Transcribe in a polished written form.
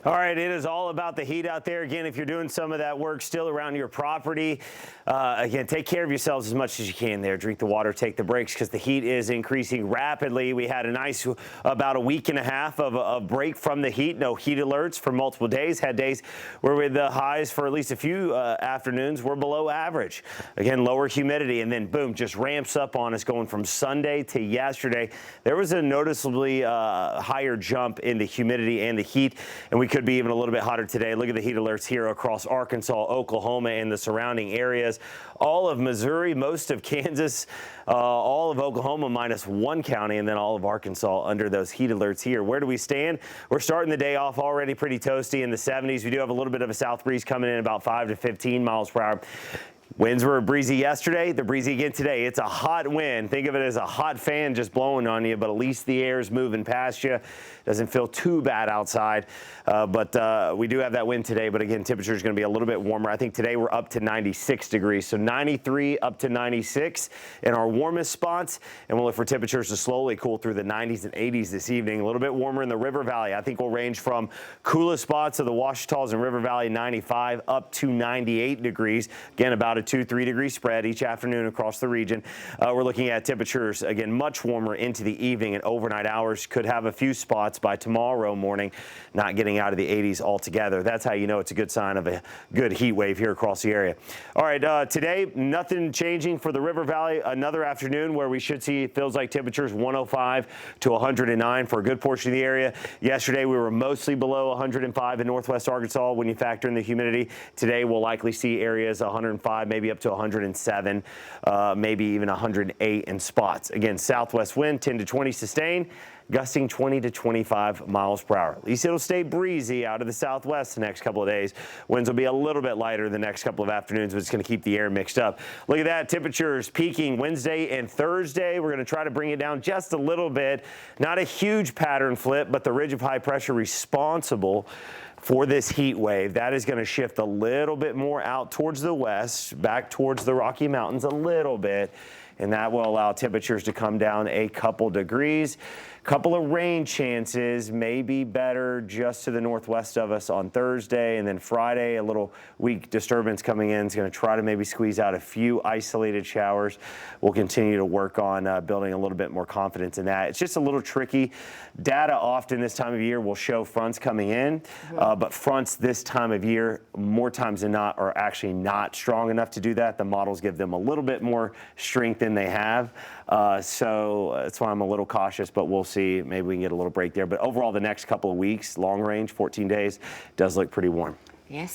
All right, it is all about the heat out there. Again, if you're doing some of that work still around your property, again, take care of yourselves as much as you can there. Drink the water, take the breaks, because the heat is increasing rapidly. We had a nice about a week and a half of a break from the heat. No heat alerts for multiple days. Had days where with the highs for at least a few afternoons were below average. Again, lower humidity, and then boom, just ramps up on us going from Sunday to yesterday. There was a noticeably higher jump in the humidity and the heat, and we could be even a little bit hotter today. Look at the heat alerts here across Arkansas, Oklahoma, and the surrounding areas. All of Missouri, most of Kansas, all of Oklahoma minus one county, and then all of Arkansas under those heat alerts here. Where do we stand? We're starting the day off already pretty toasty in the 70s. We do have a little bit of a south breeze coming in about 5 to 15 miles per hour. Winds were breezy yesterday. They're breezy again today. It's a hot wind. Think of it as a hot fan just blowing on you, but at least the air is moving past you. Doesn't feel too bad outside, but we do have that wind today. But again, temperature is going to be a little bit warmer. I think today we're up to 96 degrees, so 93 up to 96 in our warmest spots, and we'll look for temperatures to slowly cool through the 90s and 80s this evening. A little bit warmer in the River Valley. I think we'll range from coolest spots of the Ouachitas and River Valley 95 up to 98 degrees. Again, about a 2-3 degree spread each afternoon across the region. We're looking at temperatures, again, much warmer into the evening and overnight hours. Could have a few spots by tomorrow morning, not getting out of the 80s altogether. That's how you know it's a good sign of a good heat wave here across the area. All right, today, nothing changing for the River Valley. Another afternoon where we should see, it feels like temperatures 105 to 109 for a good portion of the area. Yesterday, we were mostly below 105 in northwest Arkansas when you factor in the humidity. Today, we'll likely see areas 105, maybe up to 107, maybe even 108 in spots. Again, southwest wind 10 to 20 sustained, gusting 20 to 25 miles per hour. At least it'll stay breezy out of the southwest the next couple of days. Winds will be a little bit lighter the next couple of afternoons, but it's going to keep the air mixed up. Look at that, temperatures peaking Wednesday and Thursday. We're going to try to bring it down just a little bit. Not a huge pattern flip, but the ridge of high pressure responsible for this heat wave, that is going to shift a little bit more out towards the west, back towards the Rocky Mountains a little bit, and that will allow temperatures to come down a couple degrees. Couple of rain chances, maybe better just to the northwest of us on Thursday, and then Friday, a little weak disturbance coming in is going to try to maybe squeeze out a few isolated showers. We'll continue to work on building a little bit more confidence in that. It's just a little tricky. Data often this time of year will show fronts coming in, but fronts this time of year, more times than not, are actually not strong enough to do that. The models give them a little bit more strength than they have, so that's why I'm a little cautious, but we'll see. Maybe we can get a little break there. But overall, the next couple of weeks, long range, 14 days, does look pretty warm. Yes.